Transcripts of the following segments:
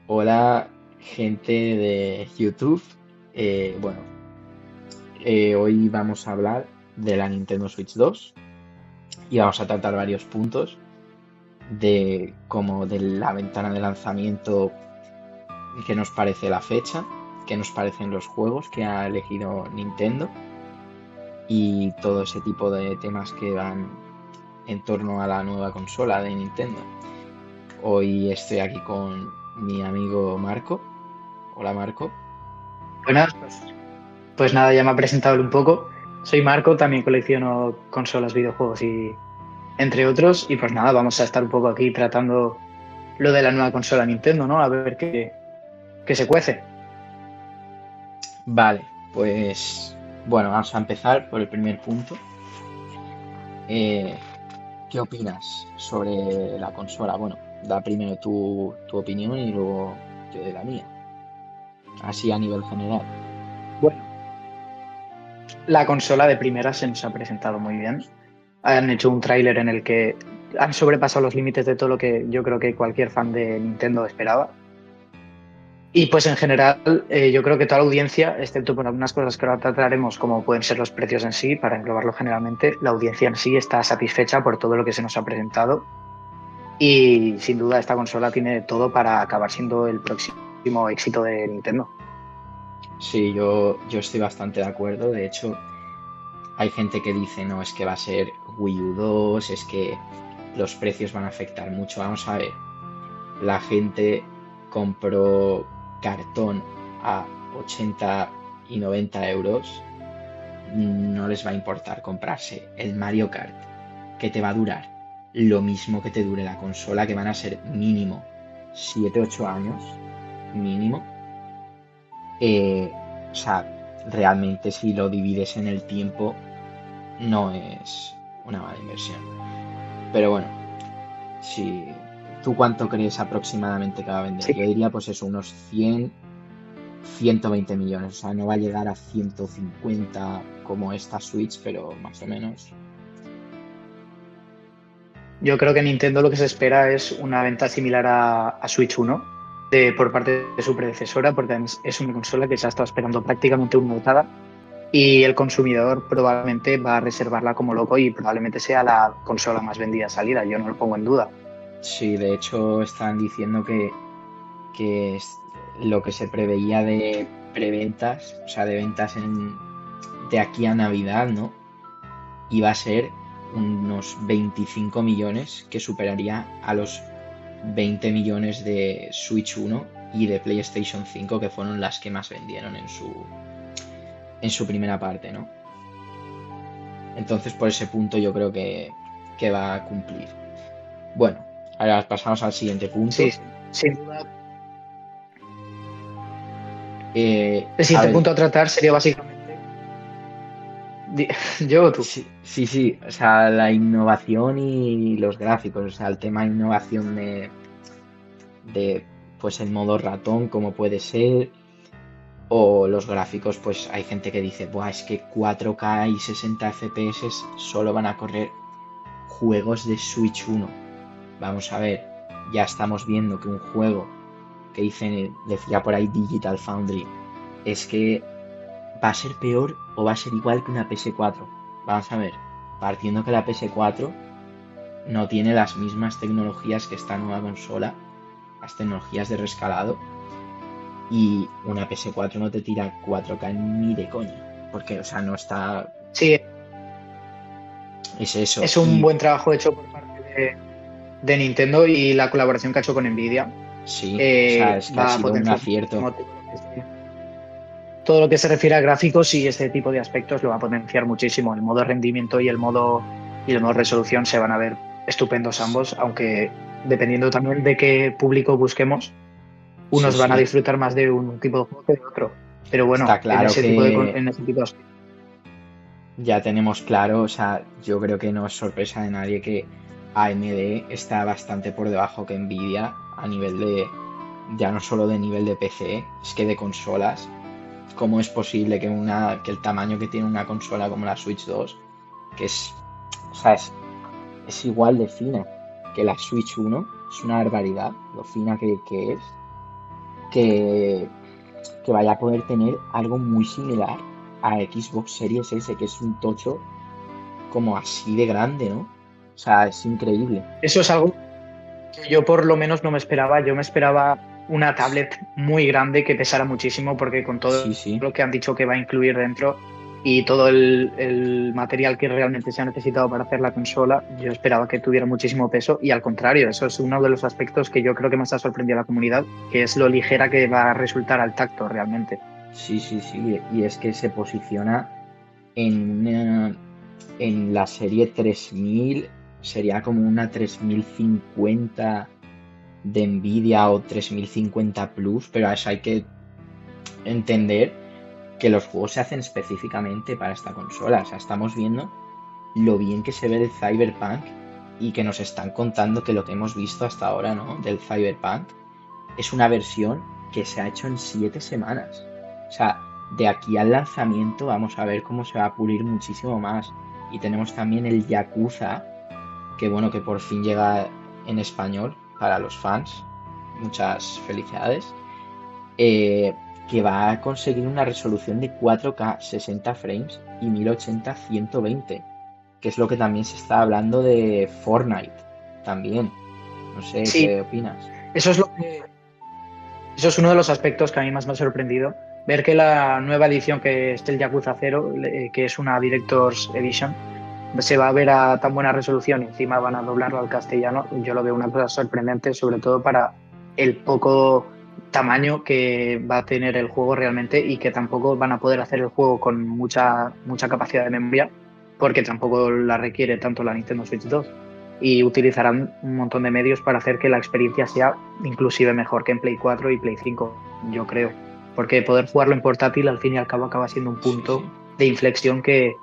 Hola, gente de YouTube. Bueno, hoy vamos a hablar de la Nintendo Switch 2 y vamos a tratar varios puntos de como de la ventana de lanzamiento, qué nos parece la fecha, qué nos parecen los juegos que ha elegido Nintendo y todo ese tipo de temas que van en torno a la nueva consola de Nintendo. Hoy estoy aquí con mi amigo Marco. Hola, Marco. Buenas, pues nada, ya me ha presentado un poco. Soy Marco, también colecciono consolas, videojuegos y entre otros. Y pues nada, vamos a estar un poco aquí tratando lo de la nueva consola Nintendo, ¿no? A ver qué se cuece. Vale, pues bueno, vamos a empezar por el primer punto. Eh, ¿Qué opinas sobre la consola? Bueno, da primero tu opinión y luego yo de la mía, así a nivel general. Bueno, la consola de primera se nos ha presentado muy bien. Han hecho un tráiler en el que han sobrepasado los límites de todo lo que yo creo que cualquier fan de Nintendo esperaba. Y pues en general, yo creo que toda la audiencia, excepto por algunas cosas que ahora trataremos, como pueden ser los precios en sí, para englobarlo generalmente, la audiencia en sí está satisfecha por todo lo que se nos ha presentado. Y sin duda esta consola tiene todo para acabar siendo el próximo éxito de Nintendo. Sí, yo estoy bastante de acuerdo. De hecho, hay gente que dice, no, es que va a ser Wii U 2, es que los precios van a afectar mucho. Vamos a ver, la gente compró cartón a 80 y 90 euros, no les va a importar comprarse el Mario Kart, que te va a durar lo mismo que te dure la consola, que van a ser mínimo 7 u 8 años, mínimo. O sea, realmente si lo divides en el tiempo, no es una mala inversión. Pero bueno, si tú cuánto crees aproximadamente que va a vender, Sí, yo diría pues eso, unos 120 millones. O sea, no va a llegar a 150 como esta Switch, pero más o menos. yo creo que Nintendo lo que se espera es una venta similar a Switch 1 por parte de su predecesora, porque además es una consola que se ha estado esperando prácticamente una década y el consumidor probablemente va a reservarla como loco y probablemente sea la consola más vendida salida, yo no lo pongo en duda. Sí, de hecho están diciendo que es lo que se preveía de preventas, o sea, de ventas de aquí a Navidad, ¿no? Iba a ser unos 25 millones, que superaría a los 20 millones de Switch 1 y de PlayStation 5, que fueron las que más vendieron en su primera parte, ¿no? Entonces, por ese punto yo creo que va a cumplir. Bueno, ahora pasamos al siguiente Sí, punto. sí, sin duda. El A siguiente ver, punto a tratar sería básicamente yo o tú. sí, sí, sí, o sea, la innovación y los gráficos, o sea, el tema de innovación de pues el modo ratón, como puede ser, o los gráficos, pues hay gente que dice, buah, es que 4K y 60 FPS solo van a correr juegos de Switch 1. Vamos a ver, ya estamos viendo que un juego que decía por ahí Digital Foundry, es que va a ser peor o va a ser igual que una PS4. Vamos a ver, partiendo que la PS4 no tiene las mismas tecnologías que esta nueva consola, las tecnologías de rescalado, y una PS4 no te tira 4K ni de coña, porque, o sea, no está, Sí, es eso, es un y buen trabajo hecho por parte de Nintendo y la colaboración que ha hecho con Nvidia sí, o sea, es que ha va a sido un potenciar acierto. muchísimo todo lo que se refiere a gráficos y este tipo de aspectos lo va a potenciar muchísimo. El modo rendimiento y el modo resolución se van a ver estupendos ambos, aunque dependiendo también de qué público busquemos, Sí, unos van a sí, disfrutar más de un tipo de juego que de otro. Pero está bueno, claro que en ese tipo de aspectos. ya tenemos claro, o sea, yo creo que no es sorpresa de nadie que AMD está bastante por debajo que Nvidia a nivel ya no solo de nivel de PC, es que de consolas. ¿Cómo es posible que el tamaño que tiene una consola como la Switch 2, que o sea, es igual de fina que la Switch 1, es una barbaridad lo fina que es, que, que vaya a poder tener algo muy similar a Xbox Series S, que es un tocho como así de grande, ¿no? O sea, es increíble. Eso es algo que yo por lo menos no me esperaba. Yo me esperaba una tablet muy grande que pesara muchísimo, porque con Sí, todo sí. lo que han dicho que va a incluir dentro y todo el material que realmente se ha necesitado para hacer la consola, yo esperaba que tuviera muchísimo peso, y al contrario, eso es uno de los aspectos que yo creo que más ha sorprendido a la comunidad, que es lo ligera que va a resultar al tacto realmente. Sí, sí, sí. Y es que se posiciona en, en la serie 3000, sería como una 3050 de Nvidia o 3050 Plus, pero a eso hay que entender que los juegos se hacen específicamente para esta consola. O sea, estamos viendo lo bien que se ve el Cyberpunk y que nos están contando que lo que hemos visto hasta ahora, ¿no? Del Cyberpunk es una versión que se ha hecho en 7 semanas. O sea, de aquí al lanzamiento vamos a ver cómo se va a pulir muchísimo más. Y tenemos también el Yakuza, que bueno, que por fin llega en español para los fans. Muchas felicidades. eh, que va a conseguir una resolución de 4K 60 frames y 1080 120, que es lo que también se está hablando de Fortnite también. No sé, Sí, ¿qué opinas? eso es eso es uno de los aspectos que a mí más me ha sorprendido. Ver que la nueva edición, que es el Yakuza 0, que es una Director's Edition, se va a ver a tan buena resolución y encima van a doblarlo al castellano. Yo lo veo una cosa sorprendente, sobre todo para el poco tamaño que va a tener el juego realmente, y que tampoco van a poder hacer el juego con mucha capacidad de memoria, porque tampoco la requiere tanto la Nintendo Switch 2, y utilizarán un montón de medios para hacer que la experiencia sea inclusive mejor que en Play 4 y Play 5, yo creo, porque poder jugarlo en portátil al fin y al cabo acaba siendo un Sí, punto sí. de inflexión que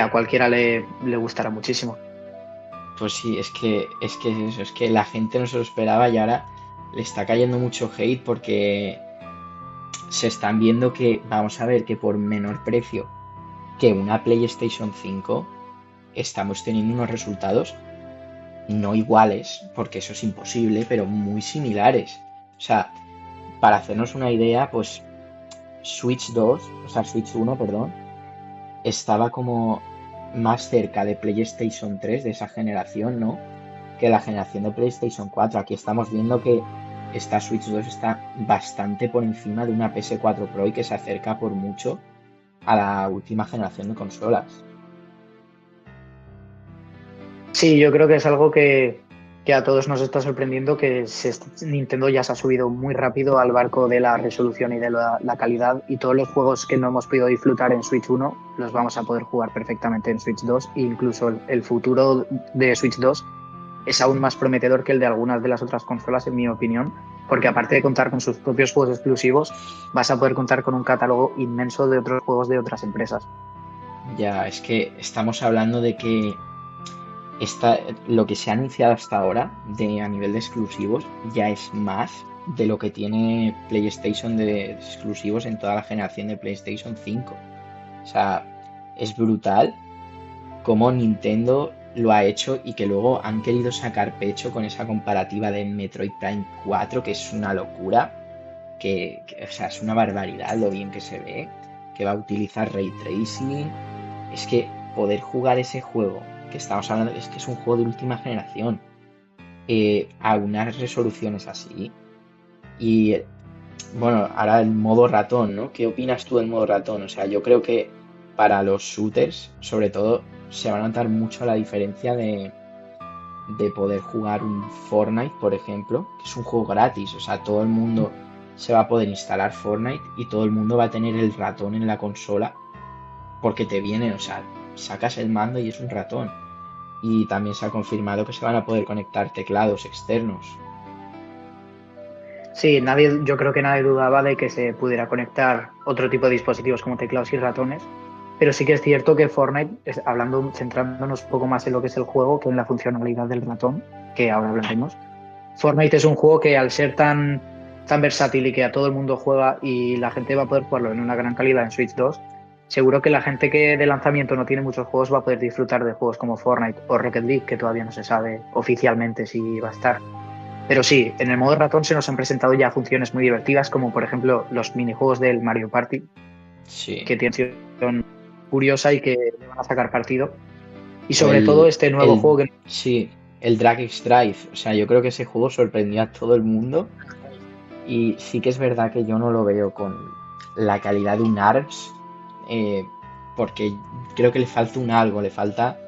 a cualquiera le gustará muchísimo. Pues sí, es que la gente no se lo esperaba y ahora le está cayendo mucho hate porque se están viendo que, vamos a ver, que por menor precio que una PlayStation 5 estamos teniendo unos resultados no iguales, porque eso es imposible, pero muy similares. O sea, para hacernos una idea, pues Switch 2, o sea, Switch 1, perdón, estaba como más cerca de PlayStation 3 de esa generación, ¿no? Que la generación de PlayStation 4. Aquí estamos viendo que esta Switch 2 está bastante por encima de una PS4 Pro y que se acerca por mucho a la última generación de consolas. Sí, yo creo que es algo que a todos nos está sorprendiendo, que Nintendo ya se ha subido muy rápido al barco de la resolución y de la calidad, y todos los juegos que no hemos podido disfrutar en Switch 1 los vamos a poder jugar perfectamente en Switch 2, e incluso el futuro de Switch 2 es aún más prometedor que el de algunas de las otras consolas, en mi opinión, porque aparte de contar con sus propios juegos exclusivos, vas a poder contar con un catálogo inmenso de otros juegos de otras empresas. Ya, es que estamos hablando de que esta, lo que se ha anunciado hasta ahora de, a nivel de exclusivos ya es más de lo que tiene PlayStation de exclusivos en toda la generación de PlayStation 5. O sea, es brutal cómo Nintendo lo ha hecho y que luego han querido sacar pecho con esa comparativa de Metroid Prime 4, que es una locura, o sea, es una barbaridad lo bien que se ve, que va a utilizar ray tracing. Es que poder jugar ese juego, que estamos hablando, es que es un juego de última generación, a unas resoluciones así. Y bueno, ahora el modo ratón, ¿no? ¿Qué opinas tú del modo ratón? O sea, yo creo que para los shooters, sobre todo, se va a notar mucho la diferencia de poder jugar un Fortnite, por ejemplo, que es un juego gratis. O sea, todo el mundo se va a poder instalar Fortnite y todo el mundo va a tener el ratón en la consola porque te viene, o sea, sacas el mando y es un ratón. Y también se ha confirmado que se van a poder conectar teclados externos. Sí, yo creo que nadie dudaba de que se pudiera conectar otro tipo de dispositivos como teclados y ratones, pero sí que es cierto que Fortnite, centrándonos un poco más en lo que es el juego que en la funcionalidad del ratón, que ahora hablaremos. Fortnite es un juego que, al ser tan versátil y que a todo el mundo juega y la gente va a poder jugarlo en una gran calidad en Switch 2, seguro que la gente que de lanzamiento no tiene muchos juegos va a poder disfrutar de juegos como Fortnite o Rocket League, que todavía no se sabe oficialmente si va a estar. Pero sí, en el modo ratón se nos han presentado ya funciones muy divertidas, como por ejemplo los minijuegos del Mario Party, Sí. que tienen función curiosa y que le van a sacar partido. Y O sobre todo este nuevo juego que... Sí, el Drag X Drive. O sea, yo creo que ese juego sorprendió a todo el mundo. Y sí que es verdad que yo no lo veo con la calidad de un ARMS. Porque creo que le falta un algo, le falta.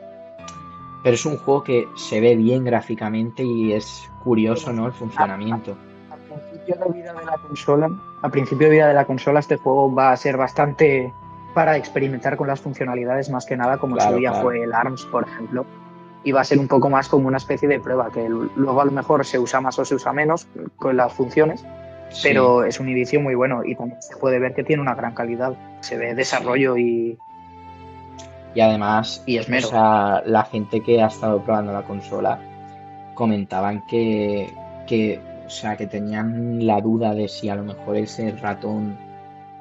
Pero es un juego que se ve bien gráficamente y es curioso, ¿no? El funcionamiento. A principio de vida de la consola, a principio de vida de la consola, este juego va a ser bastante para experimentar con las funcionalidades, más que nada, como en su Claro, día claro. fue el ARMS, por ejemplo. Y va a ser un poco más como una especie de prueba, que luego a lo mejor se usa más o se usa menos con las funciones, Sí, pero es un inicio muy bueno y también se puede ver que tiene una gran calidad. Se ve sí. desarrollo Y además, y o esmero. sea, la gente que ha estado probando la consola comentaban o sea, que tenían la duda de si a lo mejor ese ratón,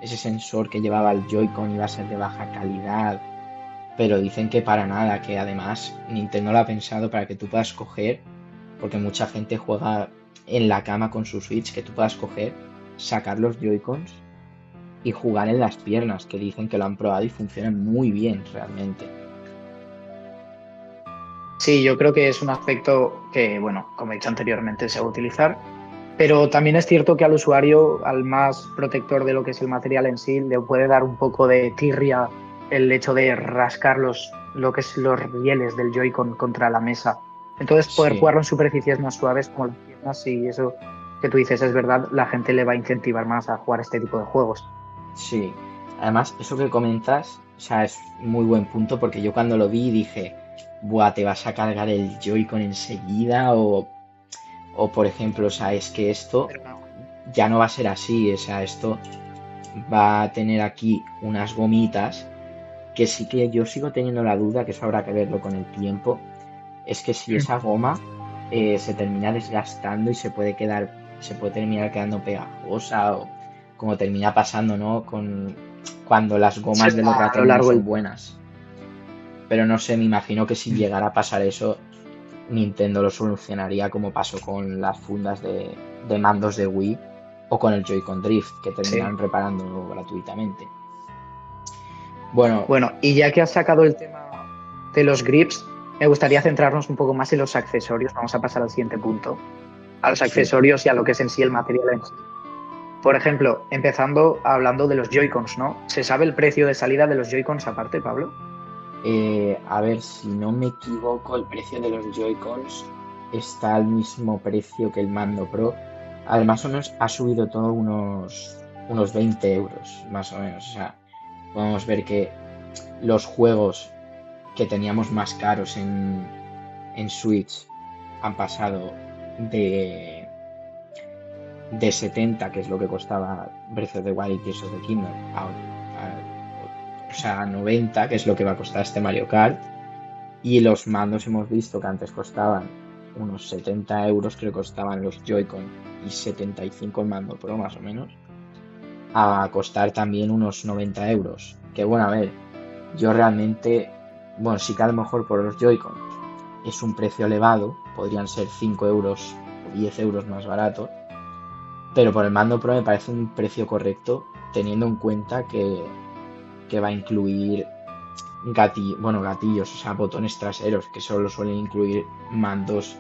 ese sensor que llevaba el Joy-Con iba a ser de baja calidad, pero dicen que para nada, que además Nintendo lo ha pensado para que tú puedas coger, porque mucha gente juega en la cama con su Switch, que tú puedas coger, sacar los Joy-Cons y jugar en las piernas, que dicen que lo han probado y funcionan muy bien realmente. Sí, yo creo que es un aspecto que, bueno, como he dicho anteriormente, se va a utilizar, pero también es cierto que al usuario, al más protector de lo que es el material en sí, le puede dar un poco de tirria el hecho de rascar lo que es los rieles del Joy-Con contra la mesa. Entonces, poder Sí, jugarlo en superficies más suaves como las piernas, y eso que tú dices es verdad, la gente le va a incentivar más a jugar este tipo de juegos. sí. Además, eso que comentas, o sea, es muy buen punto porque yo cuando lo vi dije, buah, te vas a cargar el Joy-Con enseguida o por ejemplo, o sea, es que esto Pero no. ya no va a ser así, o sea, esto va a tener aquí unas gomitas que sí que yo sigo teniendo la duda, que eso habrá que verlo con el tiempo, es que si esa goma se termina desgastando y se puede terminar quedando pegajosa o como termina pasando, ¿no? Cuando las gomas de los A lo ratones no largo son del... buenas. Pero no sé, me imagino que si llegara a pasar eso, Nintendo lo solucionaría como pasó con las fundas de mandos de Wii o con el Joy-Con Drift, que Sí. terminan reparando gratuitamente. Bueno, Bueno, y ya que has sacado el tema de los grips, me gustaría centrarnos un poco más en los accesorios. Vamos a pasar al siguiente punto, a los sí. accesorios y a lo que es en sí el material en sí. Por ejemplo, empezando hablando de los Joy-Cons, ¿no? ¿Se sabe el precio de salida de los Joy-Cons aparte, Pablo? A ver, si no me equivoco, el precio de los Joy-Cons está al mismo precio que el mando Pro. A ver, más o menos ha subido todo unos 20 euros, más o menos. O sea, podemos ver que los juegos que teníamos más caros en Switch han pasado de, de 70, que es lo que costaba Breath of the Wild y Tears of the Kingdom, o sea, a 90, que es lo que va a costar este Mario Kart. Y los mandos hemos visto que antes costaban unos 70 euros, creo que costaban los Joy-Con y 75 el mando Pro más o menos, a costar también unos 90 euros. Que bueno, a ver, yo realmente, bueno, sí que a lo mejor por los Joy-Con es un precio elevado, podrían ser 5 euros o 10 euros más baratos, pero por el mando Pro me parece un precio correcto teniendo en cuenta que va a incluir gatillos, o sea, botones traseros, que solo suelen incluir mandos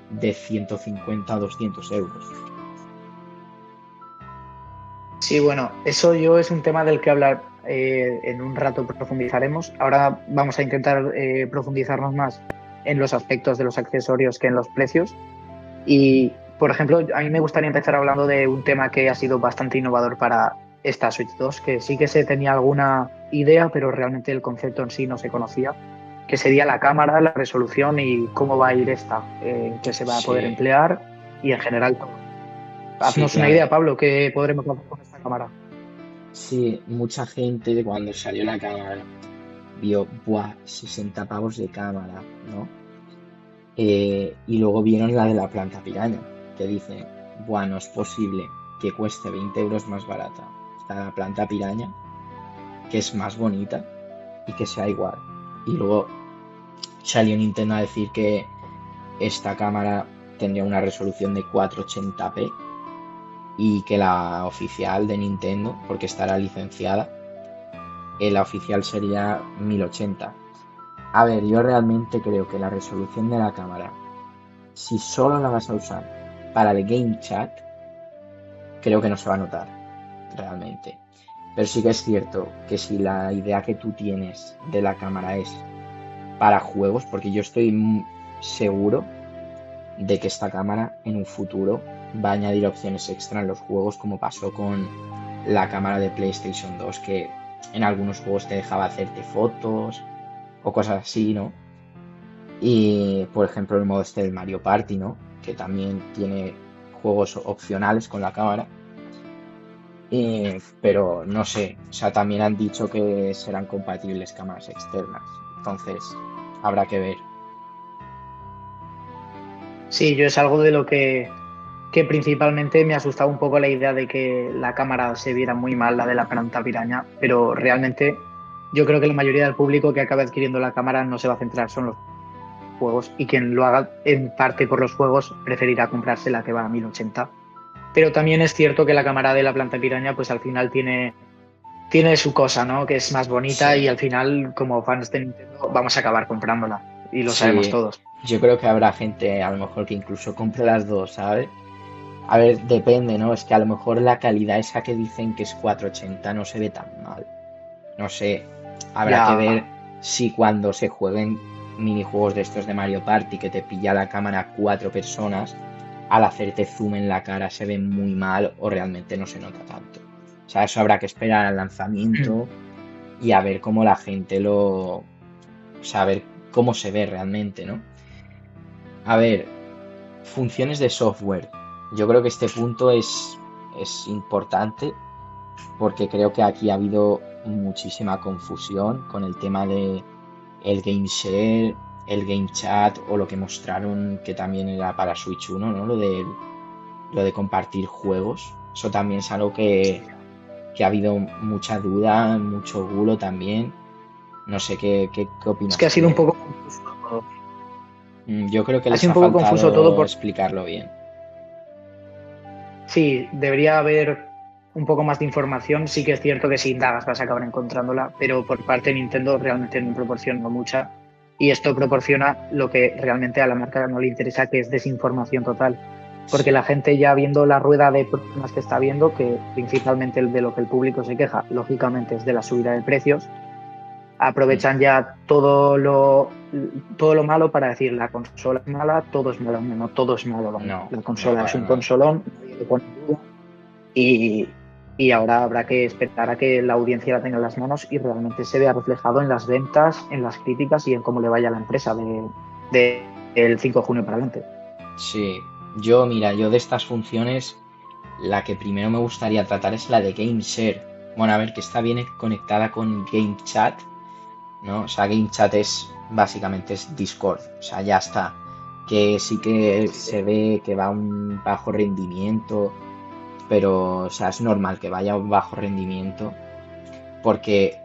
de 150 a 200 euros. Sí, bueno, eso yo es un tema del que hablar en un rato profundizaremos. Ahora vamos a intentar profundizarnos más en los aspectos de los accesorios que en los precios. Y, por ejemplo, a mí me gustaría empezar hablando de un tema que ha sido bastante innovador para esta Switch 2, que sí que se tenía alguna idea, pero realmente el concepto en sí no se conocía, que sería la cámara, la resolución y cómo va a ir esta, qué se va a poder Sí, emplear y en general todo. sí, Haznos una claro. idea, Pablo, ¿qué podremos hacer con esta cámara? Sí, mucha gente cuando salió la cámara vio, buah, 60 pavos de cámara, ¿no? Y luego vieron la de la planta piraña, que dicen, buah, no es posible que cueste 20 euros más barata esta planta piraña, que es más bonita y que sea igual. Y luego salió Nintendo a decir que esta cámara tendría una resolución de 480p y que la oficial de Nintendo, porque estará licenciada, la oficial sería 1080. A ver, yo realmente creo que la resolución de la cámara, si solo la vas a usar para el game chat, creo que no se va a notar realmente. Pero sí que es cierto que si la idea que tú tienes de la cámara es para juegos, porque yo estoy seguro de que esta cámara en un futuro va a añadir opciones extra en los juegos, como pasó con la cámara de PlayStation 2, que en algunos juegos te dejaba hacerte fotos o cosas así, ¿no? Y por ejemplo el modo este del Mario Party, ¿no? Que también tiene juegos opcionales con la cámara. Pero no sé, o sea, también han dicho que serán compatibles cámaras externas. Entonces, habrá que ver. Sí, yo es algo de lo que principalmente me asustaba un poco la idea de que la cámara se viera muy mal, la de la planta piraña, pero realmente yo creo que la mayoría del público que acabe adquiriendo la cámara no se va a centrar solo en los juegos, y quien lo haga en parte por los juegos preferirá comprarse la que va a 1080. Pero también es cierto que la cámara de la planta piraña pues al final tiene su cosa, ¿no? Que es más bonita y Sí, al final como fans de Nintendo vamos a acabar comprándola y lo sabemos sí, todos. yo creo que habrá gente a lo mejor que incluso compre las dos, ¿sabes? A ver, depende, ¿no? Es que a lo mejor la calidad esa que dicen que es 480 no se ve tan mal. No sé, habrá que ver Ya, si cuando se jueguen minijuegos de estos de Mario Party que te pilla la cámara a 4 personas, al hacerte zoom en la cara se ve muy mal o realmente no se nota tanto. O sea, eso habrá que esperar al lanzamiento y a ver cómo la gente lo... O sea, a ver cómo se ve realmente, ¿no? A ver, funciones de software. Yo creo que este punto es importante porque creo que aquí ha habido muchísima confusión con el tema de el game share, el game chat o lo que mostraron que también era para Switch 1, ¿no? Lo de compartir juegos. Eso también es algo que ha habido mucha duda, mucho bulo también. No sé qué es que opinas ha tú sido un de... poco confuso todo. Yo creo que Ha les sido ha un poco confuso todo faltado por explicarlo bien. sí, debería haber un poco más de información. Sí que es cierto que si indagas vas a acabar encontrándola, pero por parte de Nintendo realmente no proporciona mucha. Y esto proporciona lo que realmente a la marca no le interesa, que es desinformación total. Porque Sí. la gente ya viendo la rueda de problemas que está viendo, que principalmente el de lo que el público se queja, lógicamente es de la subida de precios, Mm. aprovechan ya todo lo malo para decir la consola es mala, todo es malo. No, no, todo es malo. No, La no consola es para un nada. consolón, nadie lo pone en duda y, y ahora habrá que esperar a que la audiencia la tenga en las manos y realmente se vea reflejado en las ventas, en las críticas y en cómo le vaya a la empresa el 5 de junio para adelante. Sí. Yo, mira, yo de estas funciones, la que primero me gustaría tratar es la de Game Share. Bueno, a ver, que está bien conectada con Game Chat, ¿no? O sea, Game Chat es básicamente es Discord, o sea, ya está. Que sí que se ve que va a un bajo rendimiento, pero, o sea, es normal que vaya a un bajo rendimiento porque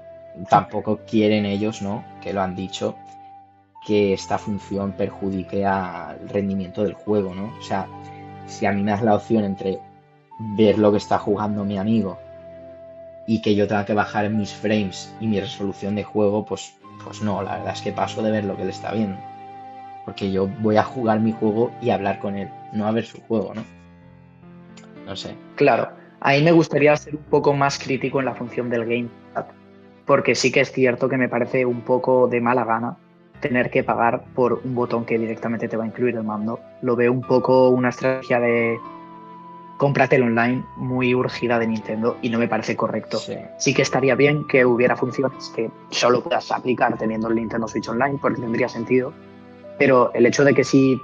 tampoco quieren ellos, ¿no? Que lo han dicho, que esta función perjudique al rendimiento del juego, ¿no? O sea, si a mí me das la opción entre ver lo que está jugando mi amigo y que yo tenga que bajar mis frames y mi resolución de juego, pues no, la verdad es que paso de ver lo que él está viendo. Porque yo voy a jugar mi juego y hablar con él, no a ver su juego, ¿no? No sé. Claro, ahí me gustaría ser un poco más crítico en la función del Game Chat, porque sí que es cierto que me parece un poco de mala gana tener que pagar por un botón que directamente te va a incluir el mando. Lo veo un poco una estrategia de cómpratelo online muy urgida de Nintendo y no me parece correcto. Sí. Sí que estaría bien que hubiera funciones que solo puedas aplicar teniendo el Nintendo Switch Online, porque tendría sentido, pero el hecho de que si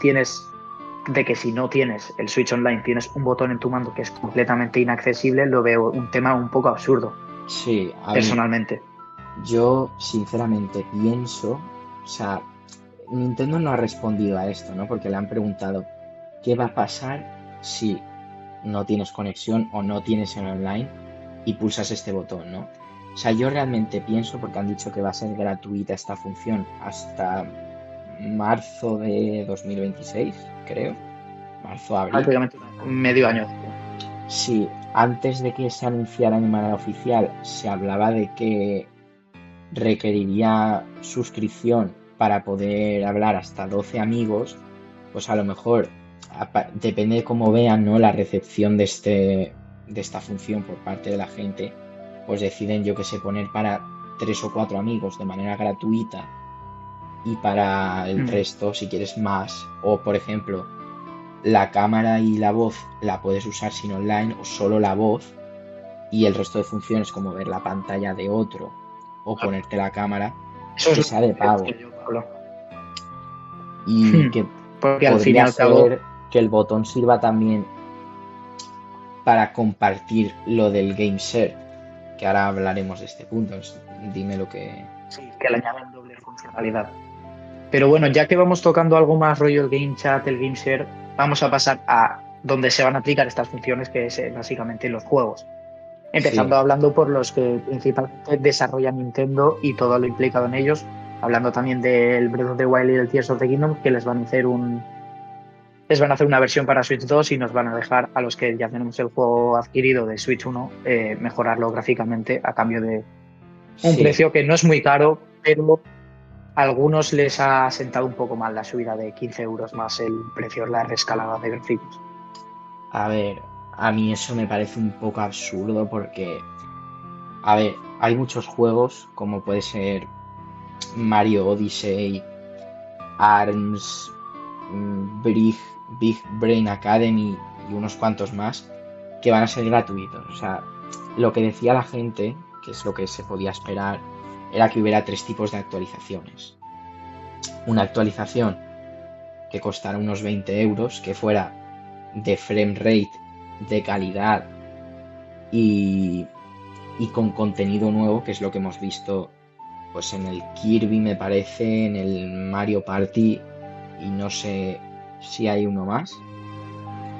no tienes el Switch Online tienes un botón en tu mando que es completamente inaccesible, lo veo un tema un poco absurdo, Sí, a ver, personalmente. yo sinceramente pienso, o sea, Nintendo no ha respondido a esto, ¿no? Porque le han preguntado, ¿qué va a pasar si no tienes conexión o no tienes en online y pulsas este botón, ¿no? O sea, yo realmente pienso, porque han dicho que va a ser gratuita esta función hasta marzo de 2026, creo. marzo, abril. Prácticamente medio año. Sí, antes de que se anunciara de manera oficial, se hablaba de que requeriría suscripción para poder hablar hasta 12 amigos, pues a lo mejor depende de cómo vean, ¿no?, la recepción de esta función por parte de la gente, pues deciden, yo que sé, poner para 3 o 4 amigos de manera gratuita y para el resto, si quieres más, o por ejemplo, la cámara y la voz la puedes usar sin online o solo la voz y el resto de funciones como ver la pantalla de otro o ponerte la cámara, Eso que es sea de lo que pago. decía yo, Pablo. Y que Porque al fin y podría al cabo, ser que el botón sirva también para compartir lo del game share, que ahora hablaremos de este punto. Dime lo que... sí, que le añaden doble funcionalidad. Pero bueno, ya que vamos tocando algo más rollo el game chat, el game share, vamos a pasar a donde se van a aplicar estas funciones, que es básicamente los juegos. Empezando Sí, hablando por los que principalmente desarrolla Nintendo y todo lo implicado en ellos, hablando también del Breath of the Wild y del Tears of the Kingdom, que les van a hacer una versión para Switch 2 y nos van a dejar a los que ya tenemos el juego adquirido de Switch 1 mejorarlo gráficamente a cambio de un sí. precio que no es muy caro, pero a algunos les ha sentado un poco mal la subida de 15 euros más el precio, la reescalada de gráficos. A ver, a mí eso me parece un poco absurdo porque, a ver, hay muchos juegos como puede ser Mario Odyssey, ARMS, Big Brain Academy y unos cuantos más que van a ser gratuitos. O sea, lo que decía la gente, que es lo que se podía esperar, era que hubiera 3 tipos de actualizaciones. Una actualización que costara unos 20 euros, que fuera de frame rate, de calidad y, y con contenido nuevo, que es lo que hemos visto pues en el Kirby, me parece, en el Mario Party y no sé si hay uno más.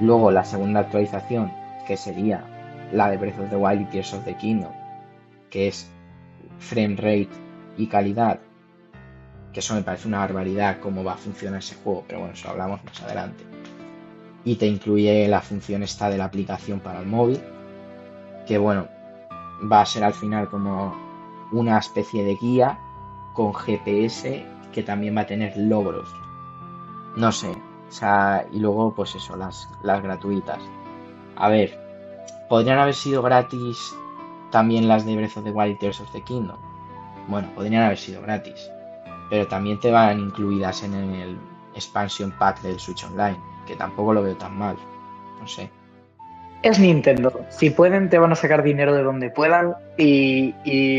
Luego la segunda actualización, que sería la de Breath of the Wild y Tears of the Kingdom, que es frame rate y calidad, que eso me parece una barbaridad cómo va a funcionar ese juego, pero bueno, eso hablamos más adelante. Y te incluye la función esta de la aplicación para el móvil, que bueno, va a ser al final como una especie de guía con GPS que también va a tener logros. No sé, o sea, y luego pues eso, las gratuitas. A ver, ¿podrían haber sido gratis también las de Breath of the Wild y Tears of the Kingdom? Bueno, podrían haber sido gratis, pero también te van incluidas en el expansion pack del Switch Online, que tampoco lo veo tan mal, no sé. Es Nintendo. Si pueden, te van a sacar dinero de donde puedan y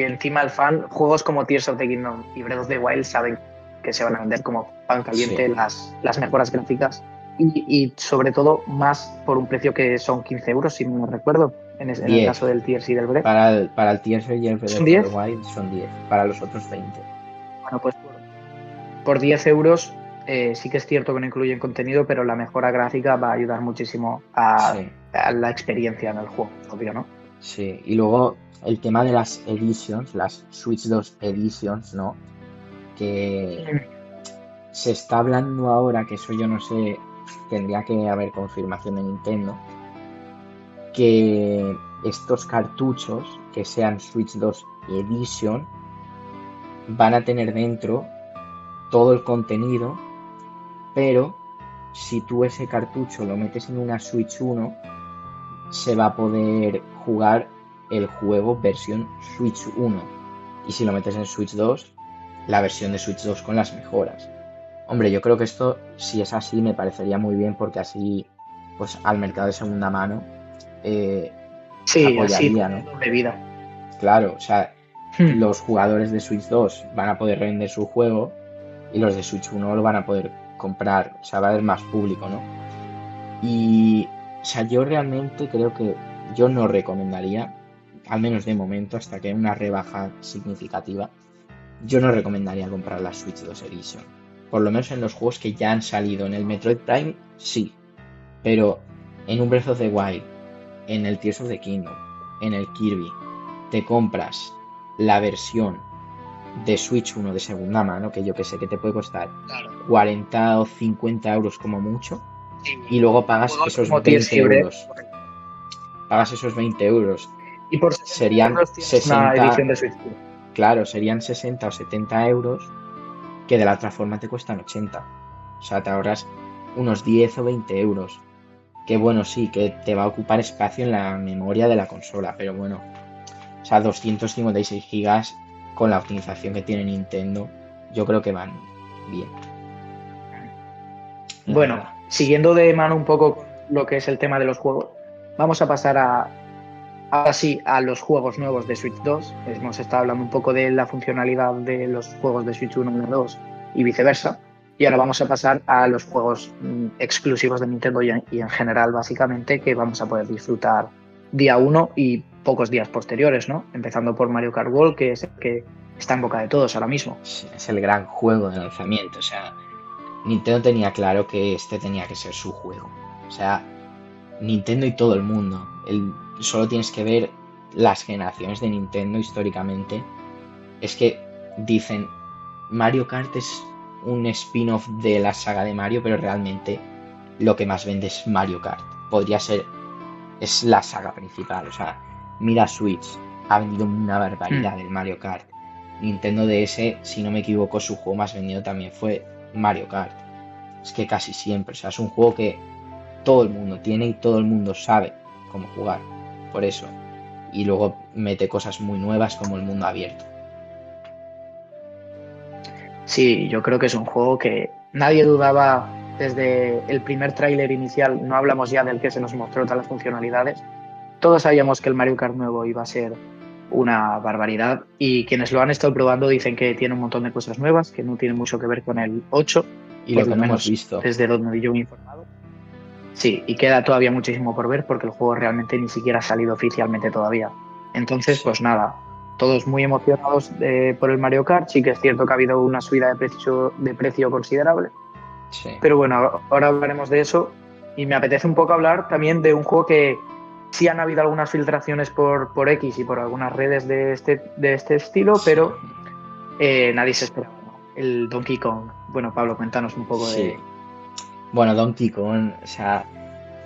encima el fan, juegos como Tears of the Kingdom y Breath of the Wild saben que se van a vender como pan Sí, caliente las mejoras gráficas y sobre todo más por un precio que son 15 euros, si no me recuerdo, en el 10. caso del Tears y del Breath. Para el Tears y el ¿Son Breath of the 10? Wild son 10, para los otros 20. Bueno, pues por 10 euros sí que es cierto que no incluyen contenido, pero la mejora gráfica va a ayudar muchísimo Sí, a la experiencia en el juego, obvio, ¿no? sí. Y luego el tema de las editions, las Switch 2 editions, ¿no? Que se está hablando ahora, que eso yo no sé, tendría que haber confirmación de Nintendo, que estos cartuchos que sean Switch 2 Edition van a tener dentro todo el contenido, pero si tú ese cartucho lo metes en una Switch 1, se va a poder jugar el juego versión Switch 1. Y si lo metes en Switch 2, la versión de Switch 2 con las mejoras. Hombre, yo creo que esto, si es así, me parecería muy bien porque así, pues al mercado de segunda mano eh, Sí, así apoyaría, tiene ¿no? doble vida. Claro, o sea, los jugadores de Switch 2 van a poder revender su juego y los de Switch 1 lo van a poder comprar, o sea, va a haber más público, ¿no? Y, o sea, yo realmente creo que yo no recomendaría, al menos de momento, hasta que haya una rebaja significativa, yo no recomendaría comprar la Switch 2 Edition. Por lo menos en los juegos que ya han salido. En el Metroid Prime, sí. Pero en un Breath of the Wild, en el Tears of the Kingdom, en el Kirby, te compras la versión de Switch 1 de segunda mano, que yo que sé que te puede costar Claro. 40 o 50 euros como mucho, y luego pagas Juegos esos como Tears 20 Libre. euros. Pagas esos 20 euros. Y por 60 Serían euros tienes una 60, edición de Switch 2. claro, serían 60 o 70 euros que de la otra forma te cuestan 80. O sea, te ahorras unos 10 o 20 euros. Que bueno, sí, que te va a ocupar espacio en la memoria de la consola, pero bueno. O sea, 256 gigas con la optimización que tiene Nintendo, yo creo que van bien. La Bueno, verdad. siguiendo de mano un poco lo que es el tema de los juegos, vamos a pasar ahora sí a los juegos nuevos de Switch 2. Hemos estado hablando un poco de la funcionalidad de los juegos de Switch 1 y 2 y viceversa. Y ahora vamos a pasar a los juegos exclusivos de Nintendo y en general, básicamente, que vamos a poder disfrutar día 1 y pocos días posteriores, ¿no? Empezando por Mario Kart World, que es el que está en boca de todos ahora mismo. Es el gran juego de lanzamiento. O sea, Nintendo tenía claro que este tenía que ser su juego. O sea, Nintendo y todo el mundo. Solo tienes que ver las generaciones de Nintendo históricamente. Es que dicen, Mario Kart es un spin-off de la saga de Mario, pero realmente lo que más vende es Mario Kart. Podría ser, es la saga principal. O sea, mira Switch, ha vendido una barbaridad el Mario Kart. Nintendo DS, si no me equivoco, su juego más vendido también fue Mario Kart. Es que casi siempre, o sea, es un juego que todo el mundo tiene y todo el mundo sabe cómo jugar. Por eso. Y luego mete cosas muy nuevas como el mundo abierto. Sí, yo creo que es un juego que nadie dudaba desde el primer tráiler inicial. No hablamos ya del que se nos mostró todas las funcionalidades. Todos sabíamos que el Mario Kart nuevo iba a ser una barbaridad y quienes lo han estado probando dicen que tiene un montón de cosas nuevas, que no tiene mucho que ver con el 8, Y por lo que lo no hemos menos visto. desde donde yo me he informado. Sí, y queda todavía muchísimo por ver porque el juego realmente ni siquiera ha salido oficialmente todavía. Entonces, Sí, pues nada, todos muy emocionados por el Mario Kart. Sí que es cierto que ha habido una subida de precio considerable, sí. pero bueno, ahora hablaremos de eso y me apetece un poco hablar también de un juego que sí han habido algunas filtraciones por X y por algunas redes de este estilo, Sí. pero nadie se esperaba, ¿no? El Donkey Kong. Bueno, Pablo, cuéntanos un poco Sí. de... Bueno, Donkey Kong, o sea,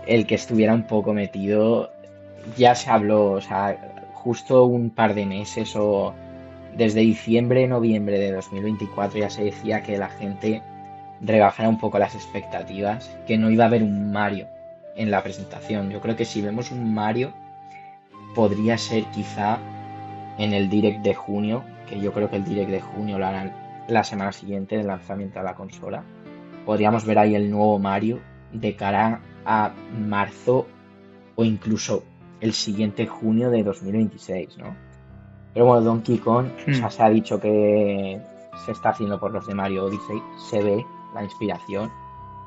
el que estuviera un poco metido, ya se habló, o sea, justo un par de meses o desde diciembre, noviembre de 2024 ya se decía que la gente rebajara un poco las expectativas, que no iba a haber un Mario en la presentación. Yo creo que si vemos un Mario, podría ser quizá en el Direct de junio, que yo creo que el Direct de junio lo harán la semana siguiente del lanzamiento de la consola. Podríamos ver ahí el nuevo Mario de cara a marzo o incluso el siguiente junio de 2026, ¿no? Pero bueno, Donkey Kong, o sea, se ha dicho que se está haciendo por los de Mario Odyssey, se ve la inspiración,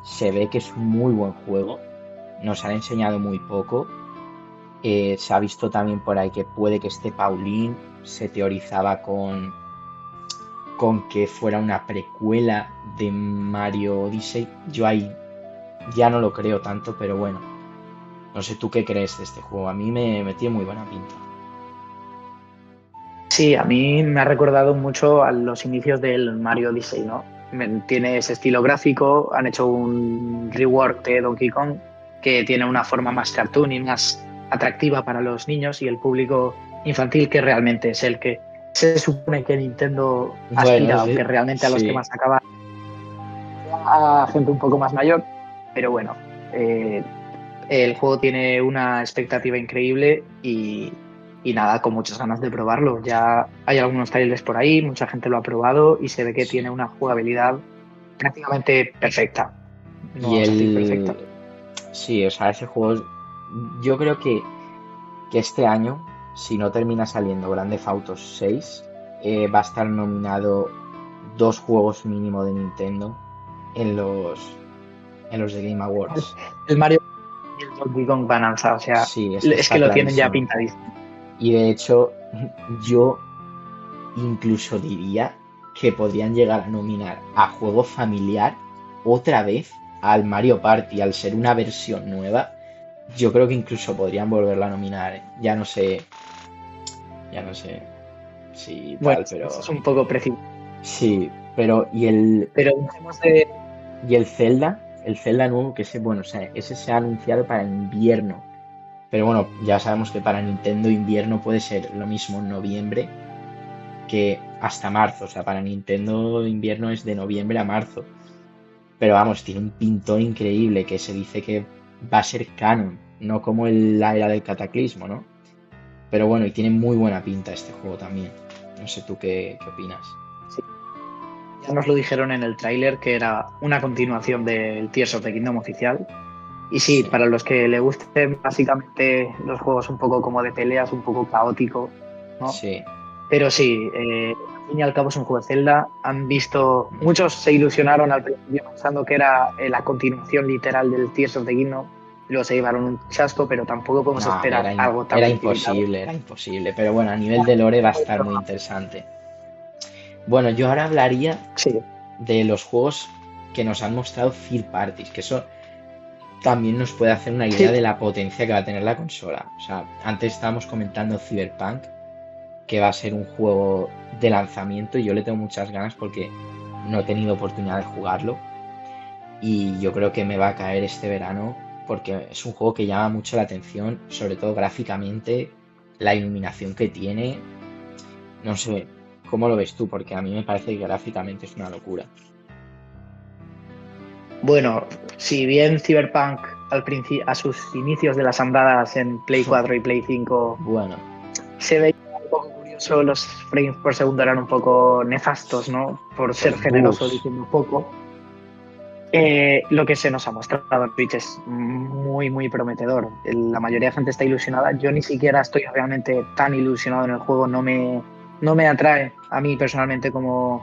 se ve que es un muy buen juego, nos han enseñado muy poco, se ha visto también por ahí que puede que esté Pauline, se teorizaba con que fuera una precuela de Mario Odyssey, yo ahí ya no lo creo tanto, pero bueno, no sé tú qué crees de este juego, a mí me tiene muy buena pinta. Sí, a mí me ha recordado mucho a los inicios del Mario Odyssey, ¿no? Tiene ese estilo gráfico, han hecho un rework de Donkey Kong que tiene una forma más cartoon y más atractiva para los niños y el público infantil, que realmente es el que se supone que Nintendo Bueno, aspira, aunque realmente a los que sí, más acaba a gente un poco más mayor. Pero bueno, eh, el juego tiene una expectativa increíble y nada, con muchas ganas de probarlo. Ya hay algunos trailers por ahí, mucha gente lo ha probado y se ve que sí. tiene una jugabilidad prácticamente perfecta. No Y vamos a decir perfecta. sí, o sea, ese juego, yo creo que este año, si no termina saliendo Grand Theft Auto 6, va a estar nominado dos juegos mínimo de Nintendo en los de Game Awards. El Mario y el Donkey Kong van a lanzar, o sea, Sí, es que es que está lo tienen ya clarísimo. pintadísimo. Y de hecho, yo incluso diría que podrían llegar a nominar a juego familiar otra vez al Mario Party, al ser una versión nueva. Yo creo que incluso podrían volverla a nominar, ¿eh? Ya no sé si Bueno, tal, eso pero es un poco precipitado. sí, pero Pero dejemos de... y el Zelda, el Zelda nuevo, que ese, bueno, o sea, ese se ha anunciado para invierno. Pero bueno, ya sabemos que para Nintendo invierno puede ser lo mismo en noviembre que hasta marzo. O sea, para Nintendo invierno es de noviembre a marzo. Pero vamos, tiene un pintón increíble que se dice que va a ser canon, no como la era del Cataclismo, ¿no? Pero bueno, y tiene muy buena pinta este juego también. No sé tú qué opinas. Sí. Ya nos lo dijeron en el tráiler que era una continuación del Tears of the Kingdom oficial. Y sí, Sí, para los que le gusten básicamente los juegos un poco como de peleas, un poco caótico, ¿no? sí, Pero sí, al fin y al cabo es un juego de Zelda. Han visto, muchos se ilusionaron al principio pensando que era la continuación literal del Tears of the Kingdom. Luego se llevaron un chasco, pero tampoco podemos no, esperar algo tan era precipitado. imposible, era imposible. Pero bueno, a nivel de lore va a estar muy interesante. Bueno, yo ahora hablaría Sí, de los juegos que nos han mostrado third parties, que eso también nos puede hacer una idea sí, de la potencia que va a tener la consola. O sea, antes estábamos comentando Cyberpunk, que va a ser un juego de lanzamiento y yo le tengo muchas ganas porque no he tenido oportunidad de jugarlo y yo creo que me va a caer este verano porque es un juego que llama mucho la atención, sobre todo gráficamente, la iluminación que tiene, no sé, ¿cómo lo ves tú? Porque a mí me parece que gráficamente es una locura. bueno, si bien Cyberpunk a sus inicios de las andadas en Play 4 y Play 5 Bueno, se veía un poco curioso, los frames por segundo eran un poco nefastos, ¿no? Por ser los generoso bugs, diciendo poco. Lo que se nos ha mostrado en Twitch es muy, muy prometedor. La mayoría de gente está ilusionada. Yo ni siquiera estoy realmente tan ilusionado en el juego. No me atrae a mí personalmente como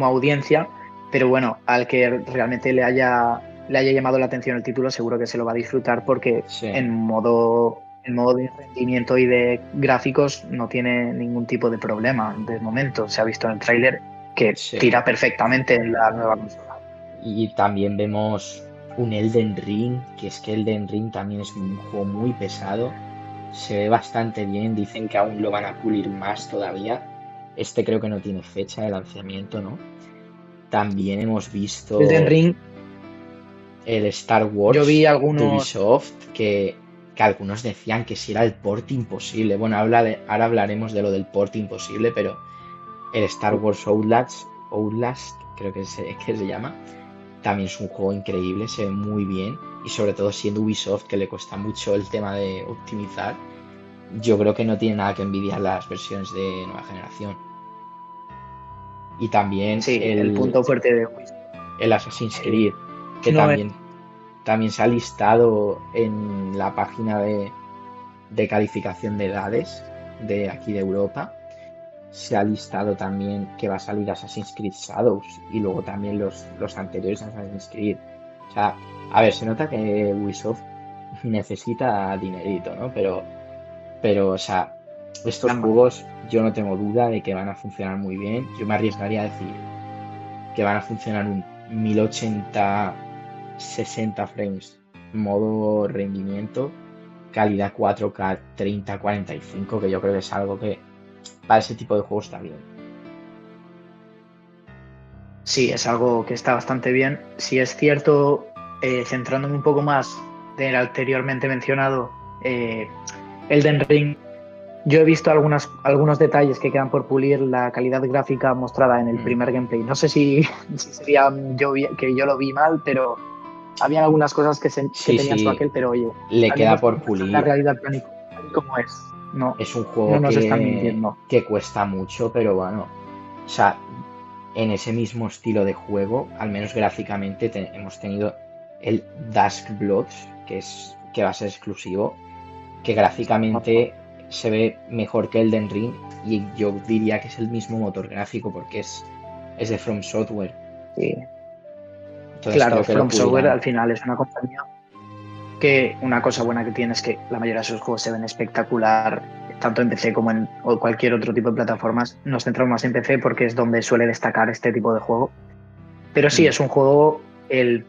audiencia. Pero bueno, al que realmente le haya llamado la atención el título, seguro que se lo va a disfrutar porque sí, en modo de rendimiento y de gráficos no tiene ningún tipo de problema de momento. Se ha visto en el tráiler que sí. tira perfectamente en la nueva consola. Y también vemos un Elden Ring, que es que Elden Ring también es un juego muy pesado. Se ve bastante bien, dicen que aún lo van a pulir más todavía. Este creo que no tiene fecha de lanzamiento, ¿no? También hemos Elden visto Ring, el Star yo vi Wars de algunos. Ubisoft, que algunos decían que si era el port imposible. Bueno, ahora hablaremos de lo del port imposible, pero el Star Wars Outlast creo que se llama, también es un juego increíble, se ve muy bien y sobre todo siendo Ubisoft que le cuesta mucho el tema de optimizar, yo creo que no tiene nada que envidiar las versiones de nueva generación. Y también Sí, el punto fuerte de Ubisoft el Assassin's eh, Creed, que no es. también se ha listado en la página de calificación de edades de aquí de Europa. Se ha listado también que va a salir Assassin's Creed Shadows y luego también los anteriores Assassin's Creed. O sea, a ver, se nota que Ubisoft necesita dinerito, ¿no? Pero, o sea, estos juegos yo no tengo duda de que van a funcionar muy bien. Yo me arriesgaría a decir que van a funcionar un 1080 60 frames modo rendimiento, calidad 4K 30-45, que yo creo que es algo que para ese tipo de juegos está bien. Sí, es algo que está bastante bien. Si es cierto, centrándome un poco más del anteriormente mencionado Elden Ring, yo he visto algunos detalles que quedan por pulir, la calidad gráfica mostrada en el Mm. primer gameplay. No sé si, si sería que yo lo vi mal, pero había algunas cosas que Sí, tenían su sí, aquel, pero oye, le al queda menos por muestran la pulir. realidad tal y como es. No, Es un no juego nos están mintiendo. que cuesta mucho, pero bueno, o sea, en ese mismo estilo de juego, al menos gráficamente, hemos tenido el Dusk Bloods, que va a ser exclusivo, que gráficamente se ve mejor que Elden Ring y yo diría que es el mismo motor gráfico porque es de From Software. Sí. Entonces Claro, creo que lo From Software pulirán. al final es una compañía que una cosa buena que tiene es que la mayoría de sus juegos se ven espectacular, tanto en PC como en cualquier otro tipo de plataformas. Nos centramos más en PC porque es donde suele destacar este tipo de juego. Pero sí, Mm. es un juego, el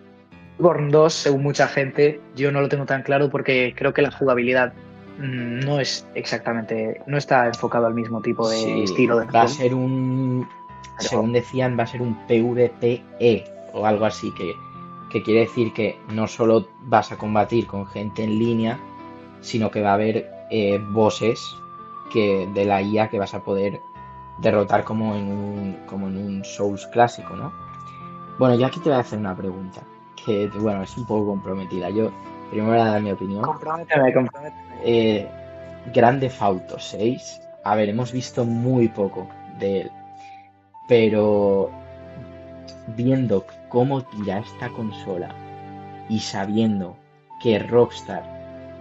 Bloodborne 2, según mucha gente, yo no lo tengo tan claro porque creo que la jugabilidad no es exactamente, no está enfocado al mismo tipo de Sí, estilo de va a juego. ser un, Pero según decían, va a ser un PvPE o algo así, que que quiere decir que no solo vas a combatir con gente en línea, sino que va a haber bosses de la IA que vas a poder derrotar como en un Souls clásico, ¿no? Bueno, yo aquí te voy a hacer una pregunta, que bueno, es un poco comprometida. Yo primero voy a dar mi opinión. Comprométeme. Eh, Grand Theft Auto 6, a ver, hemos visto muy poco de él, pero viendo cómo tira esta consola y sabiendo que Rockstar,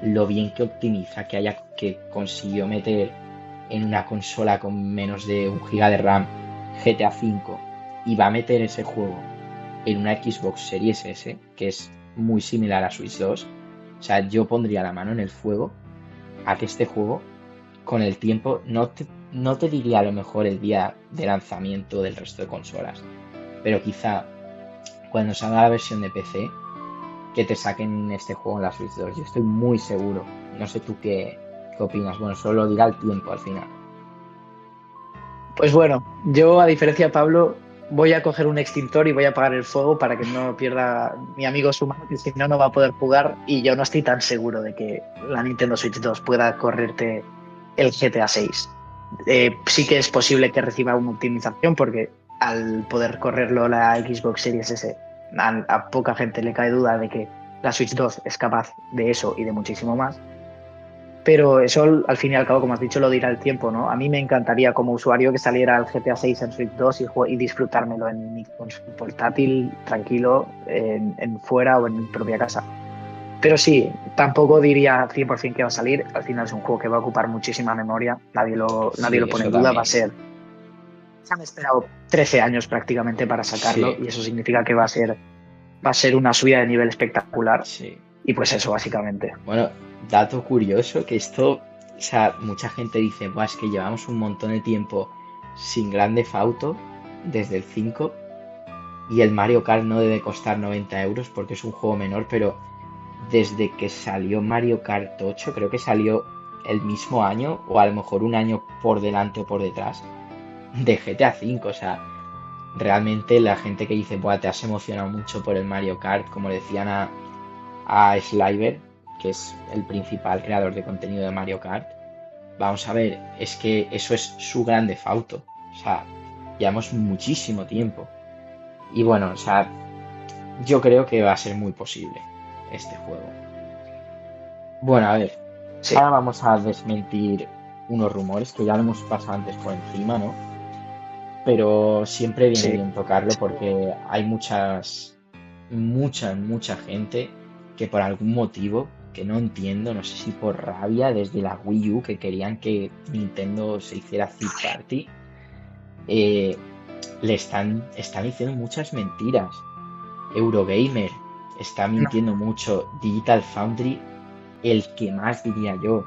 lo bien que optimiza, que consiguió meter en una consola con menos de 1 GB de RAM GTA V y va a meter ese juego en una Xbox Series S, que es muy similar a Switch 2, o sea, yo pondría la mano en el fuego a que este juego, con el tiempo, no te diría a lo mejor el día de lanzamiento del resto de consolas, pero quizá cuando salga la versión de PC, que te saquen este juego en la Switch 2. Yo estoy muy seguro. No sé tú qué opinas. Bueno, solo lo dirá el tiempo al final. Pues bueno, yo a diferencia de Pablo, voy a coger un extintor y voy a apagar el fuego para que no pierda mi amigo su mano, que si no, no va a poder jugar. Y yo no estoy tan seguro de que la Nintendo Switch 2 pueda correrte el GTA 6. Sí que es posible que reciba una optimización porque al poder correrlo la Xbox Series S, a poca gente le cae duda de que la Switch 2 es capaz de eso y de muchísimo más. Pero eso, al fin y al cabo, como has dicho, lo dirá el tiempo, ¿no? A mí me encantaría como usuario que saliera el GTA 6 en Switch 2 y disfrutármelo en mi portátil, tranquilo, en fuera o en mi propia casa. Pero sí, tampoco diría 100% que va a salir. Al final es un juego que va a ocupar muchísima memoria. Nadie lo Sí, pone eso en duda. también. Se han esperado 13 años prácticamente para sacarlo Sí, y eso significa que va a ser una subida de nivel espectacular. sí. Y pues eso, básicamente. Bueno, dato curioso, que esto, o sea, mucha gente dice, Buah, es que llevamos un montón de tiempo sin Grand Theft Auto, desde el 5, y el Mario Kart no debe costar 90 euros porque es un juego menor, pero desde que salió Mario Kart 8, creo que salió el mismo año, o a lo mejor un año por delante o por detrás, de GTA V. O sea, realmente la gente que dice, Buah, te has emocionado mucho por el Mario Kart, como le decían a Sliver, que es el principal creador de contenido de Mario Kart, vamos a ver, es que eso es su Grand Theft Auto. O sea, llevamos muchísimo tiempo. Y bueno, o sea, yo creo que va a ser muy posible este juego. Bueno, a ver, Sí. ahora vamos a desmentir unos rumores que ya lo hemos pasado antes por encima, ¿no? Pero siempre viene Sí. bien tocarlo porque hay mucha gente que por algún motivo que no entiendo, no sé si por rabia desde la Wii U que querían que Nintendo se hiciera third party, eh, están diciendo muchas mentiras. Eurogamer está No, mintiendo mucho, Digital Foundry, el que más diría yo.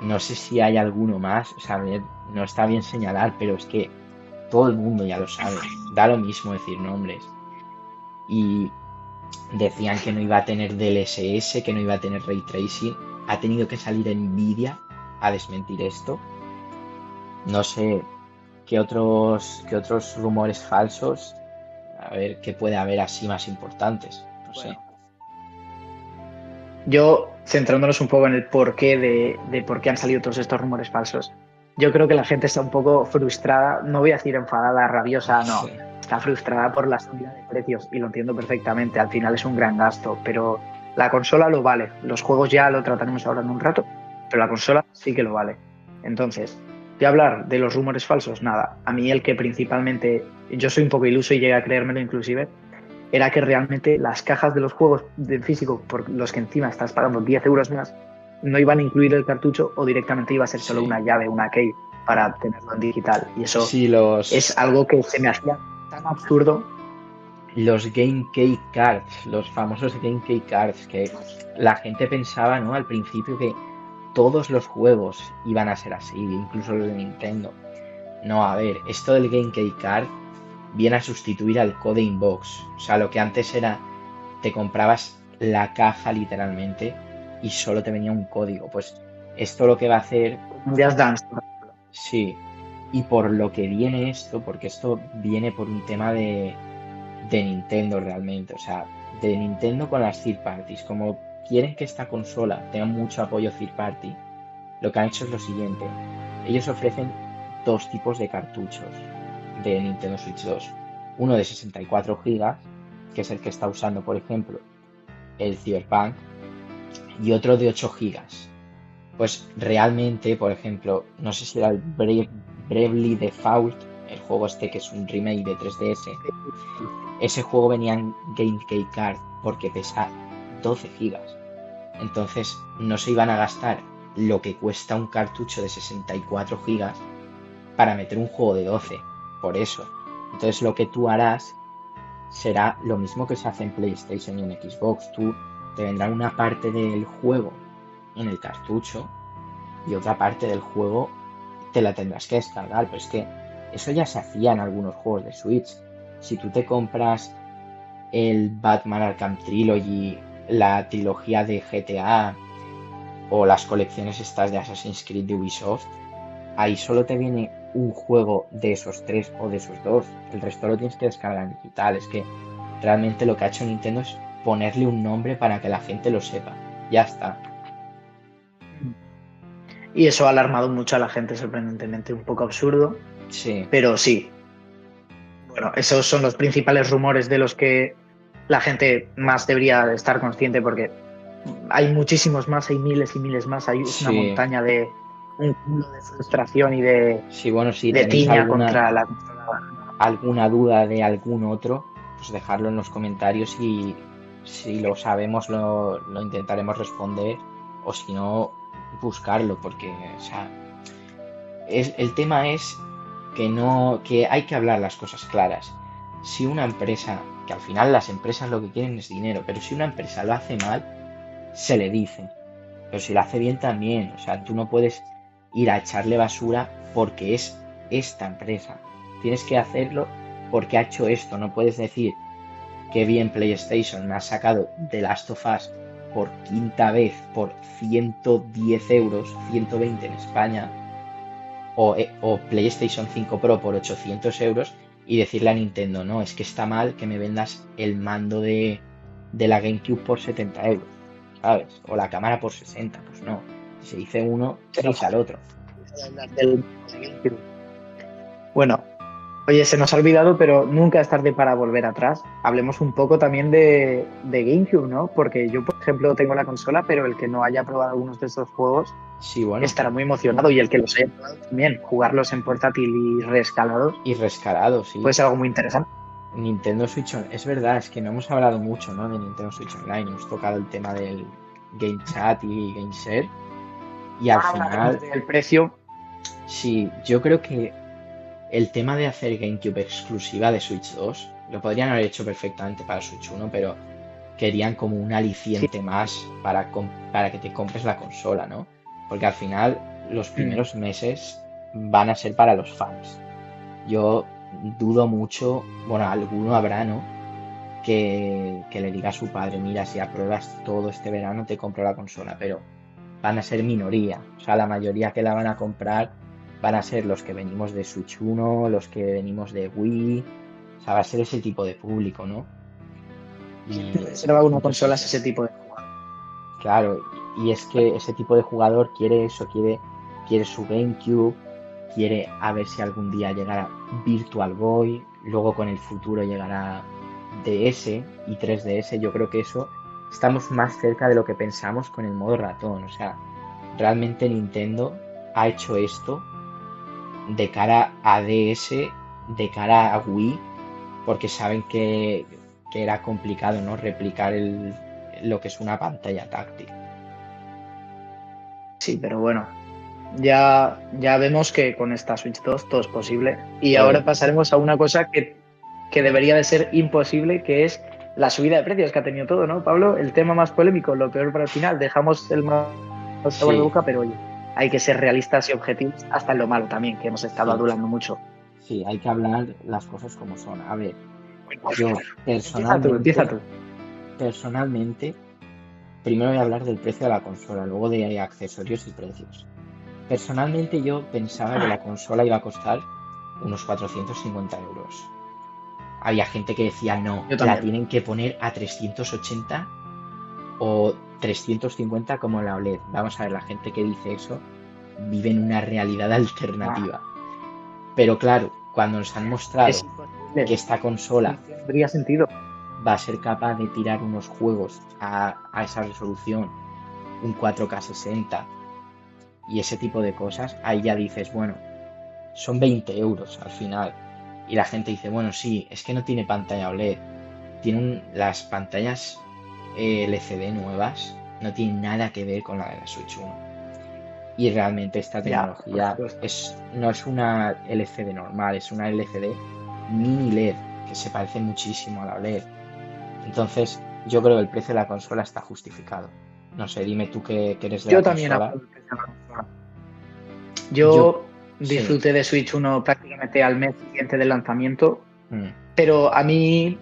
No sé si hay alguno más, o sea, a ver, no está bien señalar, pero es que todo el mundo ya lo sabe. Da lo mismo decir nombres. Y decían que no iba a tener DLSS, que no iba a tener ray tracing. Ha tenido que salir Nvidia a desmentir esto. No sé qué otros rumores falsos. A ver qué puede haber así más importantes. No sé. bueno. Yo, centrándonos un poco en el porqué de por qué han salido todos estos rumores falsos, yo creo que la gente está un poco frustrada, no voy a decir enfadada, rabiosa, no, Sí, está frustrada por la subida de precios y lo entiendo perfectamente, al final es un gran gasto, pero la consola lo vale, los juegos ya lo trataremos ahora en un rato, pero la consola sí que lo vale. Entonces, de hablar de los rumores falsos, nada, a mí el que principalmente, yo soy un poco iluso y llegué a creérmelo inclusive, era que realmente las cajas de los juegos de físico, por los que encima estás pagando 10 euros más, no iban a incluir el cartucho o directamente iba a ser solo sí. una llave, una key, para tenerlo en digital. Y eso Sí, es algo que se me hacía tan absurdo. los Game Key Cards, los famosos Game Key Cards, que la gente pensaba, ¿no? Al principio que todos los juegos iban a ser así, incluso los de Nintendo. No, a ver, esto del Game Key Card viene a sustituir al Code Inbox. O sea, lo que antes era, te comprabas la caja literalmente y solo te venía un código. Pues esto lo que va a hacer, Just Dance. sí, y por lo que viene esto, porque esto viene por un tema de Nintendo realmente. O sea, de Nintendo con las third parties. Como quieren que esta consola tenga mucho apoyo third party, lo que han hecho es lo siguiente. Ellos ofrecen dos tipos de cartuchos de Nintendo Switch 2. Uno de 64 GB, que es el que está usando, por ejemplo, el Cyberpunk, y otro de 8 GB. Pues realmente, por ejemplo, no sé si era el Bravely Default, el juego este que es un remake de 3DS, ese juego venía en Game Key Card porque pesa 12 gigas. Entonces no se iban a gastar lo que cuesta un cartucho de 64 gigas para meter un juego de 12. Por eso. Entonces lo que tú harás será lo mismo que se hace en PlayStation y en Xbox. Tú te vendrá una parte del juego en el cartucho y otra parte del juego te la tendrás que descargar. Pero es que eso ya se hacía en algunos juegos de Switch. Si tú te compras el Batman Arkham Trilogy, la trilogía de GTA o las colecciones estas de Assassin's Creed de Ubisoft, ahí solo te viene un juego de esos tres o de esos dos. El resto lo tienes que descargar en digital. Es que realmente lo que ha hecho Nintendo es ponerle un nombre para que la gente lo sepa. Ya está. Y eso ha alarmado mucho a la gente, sorprendentemente, un poco absurdo, Sí, pero sí. Bueno, esos son los principales rumores de los que la gente más debería estar consciente, porque hay muchísimos más, hay miles y miles más, hay una sí, montaña de un cúmulo de frustración y sí, bueno, si de tenéis tiña contra la alguna duda de algún otro, pues dejadlo en los comentarios y si lo sabemos lo intentaremos responder o si no, buscarlo porque, o sea, el tema es que no, que hay que hablar las cosas claras. Si una empresa, que al final las empresas lo que quieren es dinero, pero si una empresa lo hace mal, se le dice. Pero si lo hace bien también, o sea, tú no puedes ir a echarle basura porque es esta empresa. Tienes que hacerlo porque ha hecho esto. No puedes decir que bien PlayStation me ha sacado The Last of Us por quinta vez por 110 euros, 120 en España, o PlayStation 5 Pro por 800 euros y decirle a Nintendo, no, es que está mal que me vendas el mando de la GameCube por 70 euros, ¿sabes? O la cámara por 60, pues no. Si se dice uno, se dice al otro. Bueno, oye, se nos ha olvidado, pero nunca es tarde para volver atrás. Hablemos un poco también de GameCube, ¿no? Porque yo, por ejemplo, tengo la consola, pero el que no haya probado algunos de estos juegos Sí, bueno, estará muy emocionado, y el que los haya probado también, jugarlos en portátil y reescalados, y rescalado, sí. puede ser algo muy interesante. Nintendo Switch es verdad, es que no hemos hablado mucho, ¿no? De Nintendo Switch Online, hemos tocado el tema del Game Chat y Game Share y al Ahora hablaremos final, del precio. sí, yo creo que el tema de hacer GameCube exclusiva de Switch 2 lo podrían haber hecho perfectamente para Switch 1, pero querían como un Sí. aliciente más para que te compres la consola, ¿no? Porque al final los primeros meses van a ser para los fans. Yo dudo mucho, bueno, alguno habrá, ¿no? Que le diga a su padre, mira, si apruebas todo este verano te compro la consola, pero van a ser minoría. O sea, la mayoría que la van a comprar van a ser los que venimos de Switch 1, los que venimos de Wii. O sea, va a ser ese tipo de público, ¿no? Y Reserva una consola es entonces, ese tipo de juego. claro, y es que ese tipo de jugador quiere eso, quiere su GameCube, quiere a ver si algún día llegará Virtual Boy, luego con el futuro llegará DS y 3DS. Yo creo que eso estamos más cerca de lo que pensamos con el modo ratón. O sea, realmente Nintendo ha hecho esto de cara a DS, de cara a Wii, porque saben que era complicado, ¿no? Replicar lo que es una pantalla táctil. Sí, pero bueno, ya vemos que con esta Switch 2 todo es posible. Y Todo, ahora pasaremos a una cosa que debería de ser imposible, que es la subida de precios que ha tenido todo, ¿no, Pablo? El tema más polémico, lo peor para el final. Dejamos el más sabor de sí, boca, pero oye, hay que ser realistas y objetivos hasta en lo malo también, que hemos estado sí, adulando mucho. sí, hay que hablar las cosas como son. A ver, yo Empieza tú, empieza personalmente, tú. personalmente, primero voy a hablar del precio de la consola, luego de accesorios y precios. Personalmente yo pensaba que la consola iba a costar unos 450 euros. había gente que decía no, Yo la también. tienen que poner a 380 o 350 como la OLED. Vamos a ver, la gente que dice eso vive en una realidad Ah, alternativa. Pero claro, cuando nos han mostrado es imposible. que esta consola No tendría sentido. va a ser capaz de tirar unos juegos a esa resolución, un 4K 60 y ese tipo de cosas, ahí ya dices, bueno, son 20 euros al final. Y la gente dice, bueno, sí, es que no tiene pantalla OLED. Las pantallas LCD nuevas no tienen nada que ver con la de la Switch 1. Y realmente esta Ya, por tecnología supuesto. no es una LCD normal, es una LCD mini LED que se parece muchísimo a la OLED. Entonces, yo creo que el precio de la consola está justificado. No sé, dime tú que eres de la Yo también consola. apoyo el precio de la consola. Yo, Yo sí. disfruté de Switch 1 prácticamente al mes siguiente del lanzamiento, Mm, pero a mí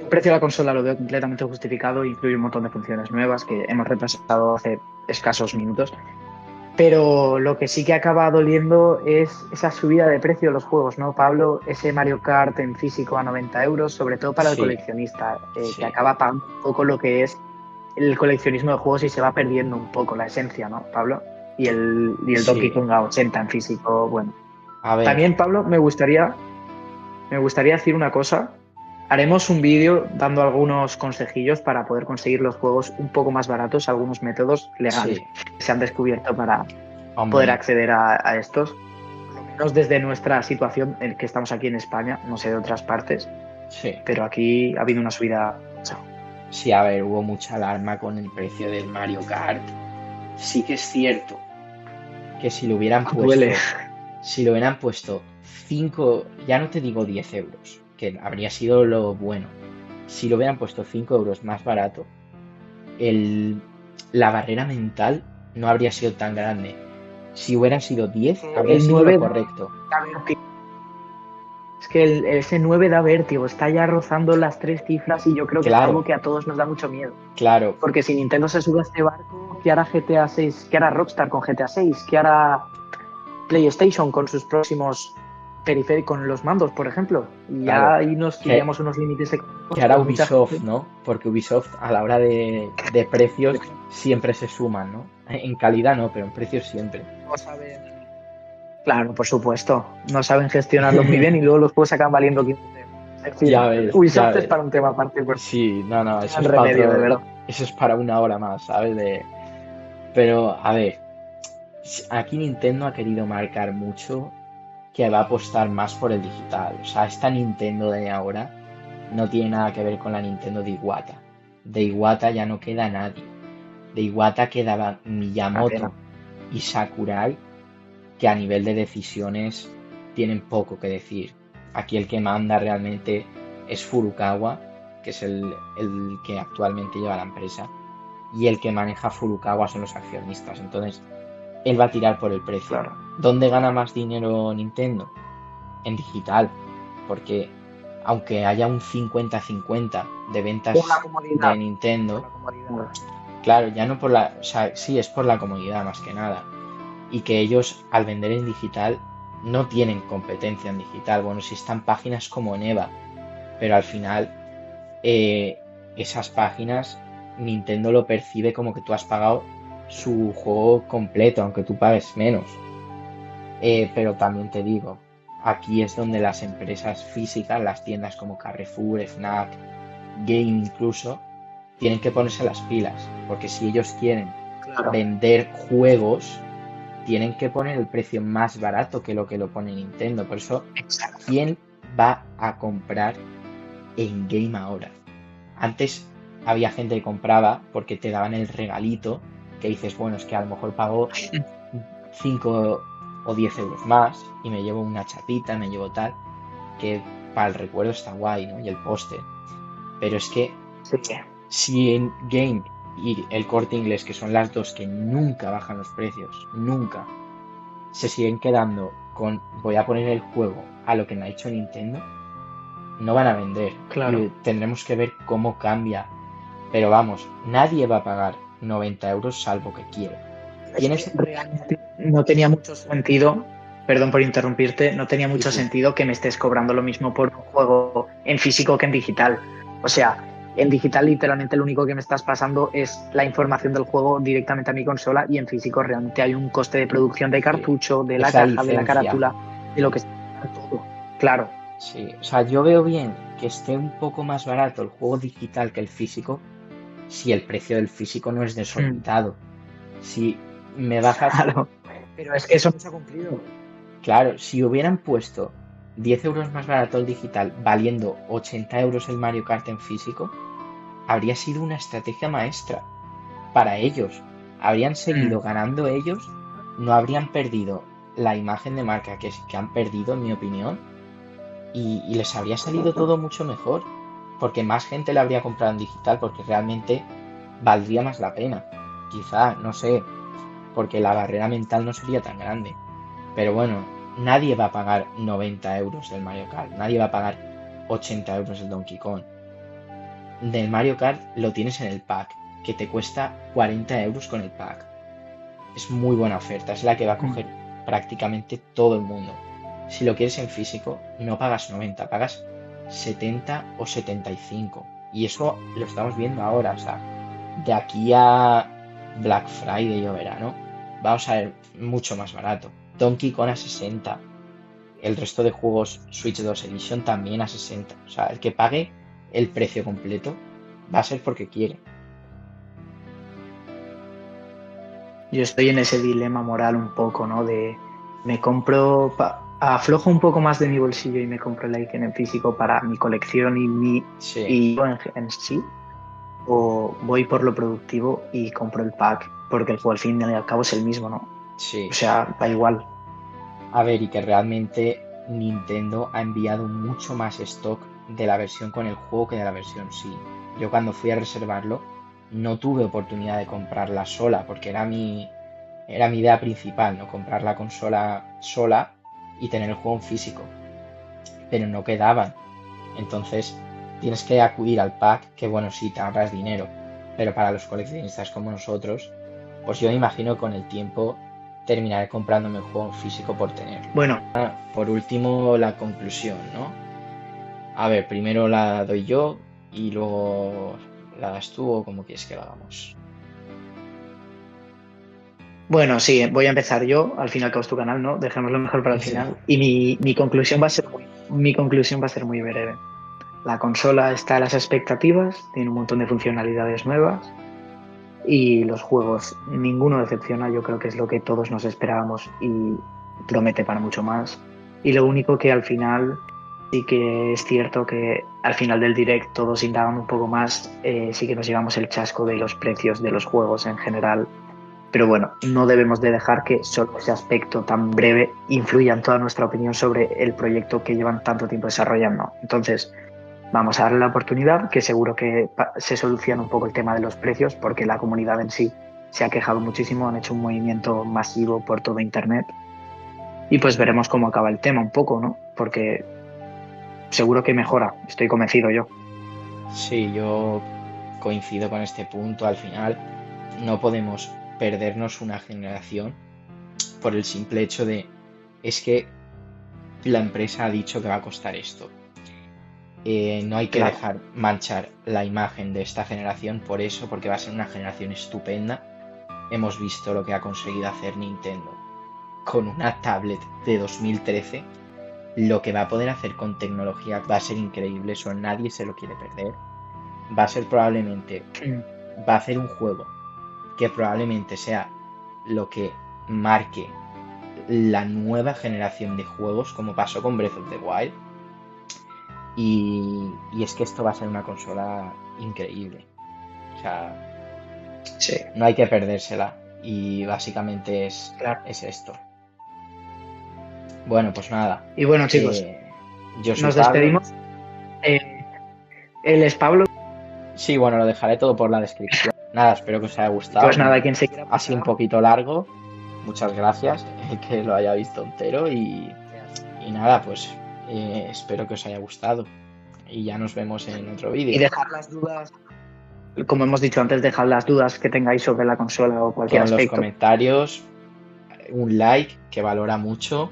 el precio de la consola lo veo completamente justificado, incluye un montón de funciones nuevas que hemos repasado hace escasos minutos. Pero lo que sí que acaba doliendo es esa subida de precio de los juegos, ¿no, Pablo? Ese Mario Kart en físico a 90 euros, sobre todo para el sí, coleccionista, que sí, acaba pagando un poco lo que es el coleccionismo de juegos y se va perdiendo un poco la esencia, ¿no, Pablo? Y el Donkey sí. Kong a 80 en físico, bueno. A ver, También, Pablo, me gustaría decir una cosa. Haremos un vídeo dando algunos consejillos para poder conseguir los juegos un poco más baratos, algunos métodos legales sí, que se han descubierto para poder hombre, acceder a estos, por lo menos desde nuestra situación, en que estamos aquí en España, no sé de otras partes, sí. pero aquí ha habido una subida. Sí, a ver, hubo mucha alarma con el precio del Mario Kart. Sí que es cierto que Duele. si lo hubieran puesto 5, ya no te digo 10 euros, que habría sido lo bueno. Si lo hubieran puesto 5 euros más barato, el, la barrera mental no habría sido tan grande. Si hubiera sido 10, habría El sido lo 9 correcto. da vértigo. Es que ese 9 da vértigo, está ya rozando las 3 cifras y yo creo que es Claro, algo que a todos nos da mucho miedo. claro, Porque si Nintendo se sube a este barco, ¿qué hará GTA 6? ¿Qué hará Rockstar con GTA 6? ¿Qué hará PlayStation con sus próximos periféricos, con los mandos, por ejemplo? Y ya claro. ahí nos Que, iríamos a unos límites que económicos hará que mucha Ubisoft, gente ¿no? Porque Ubisoft a la hora de precios siempre se suman, ¿no? En calidad no, pero en precios siempre. no sabe. Claro, por supuesto. No saben gestionarlo muy bien y luego los juegos acaban valiendo 15 euros. En Ya fin, ves, ya Ubisoft es ves. para un tema aparte porque Sí, no, no, no eso tienen es para remedio, de otro, verdad. eso es para una hora más, ¿sabes? Pero, a ver, aquí Nintendo ha querido marcar mucho que va a apostar más por el digital. O sea, esta Nintendo de ahora no tiene nada que ver con la Nintendo de Iwata. De Iwata ya no queda nadie. De Iwata quedaba Una pena. Miyamoto y Sakurai, que a nivel de decisiones tienen poco que decir. Aquí el que manda realmente es Furukawa, que es el que actualmente lleva la empresa, y el que maneja Furukawa son los accionistas. Entonces, él va a tirar por el precio. Claro. ¿Dónde gana más dinero Nintendo? En digital, porque aunque haya un 50-50 de Por la ventas de comodidad. Por Nintendo, la comodidad. claro, ya no por la, o sea, sí es por la comodidad más que nada, y que ellos al vender en digital no tienen competencia en digital. Bueno, sí están páginas como Neva, pero al final eh, esas páginas Nintendo lo percibe como que tú has pagado su juego completo, aunque tú pagues menos. Pero también te digo, aquí es donde las empresas físicas, las tiendas como Carrefour, Fnac, Game incluso, tienen que ponerse las pilas, porque si ellos quieren Claro. vender juegos, tienen que poner el precio más barato que lo pone Nintendo. Por eso, Exacto. ¿quién va a comprar en Game ahora? Antes había gente que compraba porque te daban el regalito, que dices, bueno, es que a lo mejor pago 5 o 10 euros más y me llevo una chapita, me llevo tal, que para el recuerdo está guay, ¿no? Y el póster. Pero es que Sí. si en Game y el Corte Inglés, que son las dos que nunca bajan los precios, nunca, se siguen quedando con voy a poner el juego a lo que me ha hecho Nintendo, no van a vender. Claro. Y tendremos que ver cómo cambia. Pero vamos, nadie va a pagar 90 euros salvo que quiera. Es que Tienes, realmente no tenía mucho sentido Perdón por interrumpirte, no tenía mucho Sí. sentido que me estés cobrando lo mismo por un juego en físico que en digital. O sea, en digital literalmente lo único que me estás pasando es la información del juego directamente a mi consola y en físico realmente hay un coste de producción de Sí. cartucho, de la Es la caja, de la licencia. carátula, de lo que sea todo. Claro, Sí, o sea, yo veo bien que esté un poco más barato el juego digital que el físico si el precio del físico no es desorbitado. Si me bajas, claro. Pero es que eso no se ha cumplido. claro, si hubieran puesto 10 euros más barato el digital, valiendo 80 euros el Mario Kart en físico, habría sido una estrategia maestra para ellos. Habrían seguido ganando ellos, no habrían perdido la imagen de marca que han perdido, en mi opinión, y les habría salido todo mucho mejor, porque más gente le habría comprado en digital, porque realmente valdría más la pena. Quizá, no sé, porque la barrera mental no sería tan grande. Pero bueno, nadie va a pagar 90 euros el Mario Kart, nadie va a pagar 80 euros el Donkey Kong. Del Mario Kart lo tienes en el pack, que te cuesta 40 euros con el pack. Es muy buena oferta, es la que va a coger prácticamente todo el mundo. Si lo quieres en físico, no pagas 90, pagas 70 o 75. Y eso lo estamos viendo ahora, o sea, de aquí a Black Friday o verano, vamos a ver mucho más barato. Donkey Kong a 60, el resto de juegos Switch 2 Edition también a 60. O sea, el que pague el precio completo va a ser porque quiere. Yo estoy en ese dilema moral un poco, ¿no? De me compro, aflojo un poco más de mi bolsillo y me compro la edición en físico para mi colección Sí, y yo en sí, o voy por lo productivo y compro el pack, porque el juego al fin y al cabo es el mismo, ¿no? O sí. sea, da igual. A ver, y que realmente Nintendo ha enviado mucho más stock de la versión con el juego que de la versión sí. Yo cuando fui a reservarlo no tuve oportunidad de comprarla sola porque era mi idea principal, no comprar la consola sola y tener el juego en físico. Pero no quedaban. Entonces tienes que acudir al pack, que bueno, sí, te ahorras dinero. Pero para los coleccionistas como nosotros, pues yo me imagino que con el tiempo terminaré comprándome el juego en físico por tenerlo. Bueno, Por último, la conclusión, ¿no? A ver, primero la doy yo y luego la das tú o como quieres que la hagamos. bueno, sí, voy a empezar yo, al final que es tu canal, ¿no? Dejémoslo mejor para el Sí, final. Y mi conclusión va a ser mi conclusión va a ser muy breve. La consola está a las expectativas, tiene un montón de funcionalidades nuevas y los juegos, ninguno decepciona, yo creo que es lo que todos nos esperábamos y promete para mucho más. Y lo único que al final sí que es cierto que al final del direct todos indagan un poco más, sí que nos llevamos el chasco de los precios de los juegos en general. Pero bueno, no debemos de dejar que solo ese aspecto tan breve influya en toda nuestra opinión sobre el proyecto que llevan tanto tiempo desarrollando. Entonces, vamos a darle la oportunidad, que seguro que se soluciona un poco el tema de los precios, porque la comunidad en sí se ha quejado muchísimo, han hecho un movimiento masivo por todo Internet. Y pues veremos cómo acaba el tema un poco, ¿no? Porque seguro que mejora, estoy convencido yo. sí, yo coincido con este punto. Al final, no podemos perdernos una generación por el simple hecho de es que la empresa ha dicho que va a costar esto. No hay que Claro. dejar manchar la imagen de esta generación por eso, porque va a ser una generación estupenda. Hemos visto lo que ha conseguido hacer Nintendo con una tablet de 2013. Lo que va a poder hacer con tecnología va a ser increíble, eso nadie se lo quiere perder. Va a ser probablemente, va a hacer un juego que probablemente sea lo que marque la nueva generación de juegos, como pasó con Breath of the Wild. Y es que esto va a ser una consola increíble. O sea, Sí, no hay que perdérsela. Y básicamente claro. es esto. Bueno, pues nada. Y bueno, chicos, eh, yo soy nos Pablo. despedimos. Eh, él es Pablo. Sí, bueno, lo dejaré todo por la descripción. Nada, espero que os haya Pues gustado. nada, quien se quiera Ha sido un pasar. poquito largo. Muchas gracias que lo haya visto entero. Y nada, pues espero que os haya gustado. Y ya nos vemos en otro Y vídeo. dejar las dudas, como hemos dicho antes, dejad las dudas que tengáis sobre la consola o cualquier Todos los aspecto. comentarios, un like que valora mucho.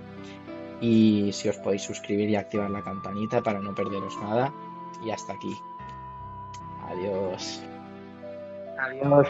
y si os podéis suscribir y activar la campanita para no perderos nada. Y hasta aquí. Adiós. Adiós.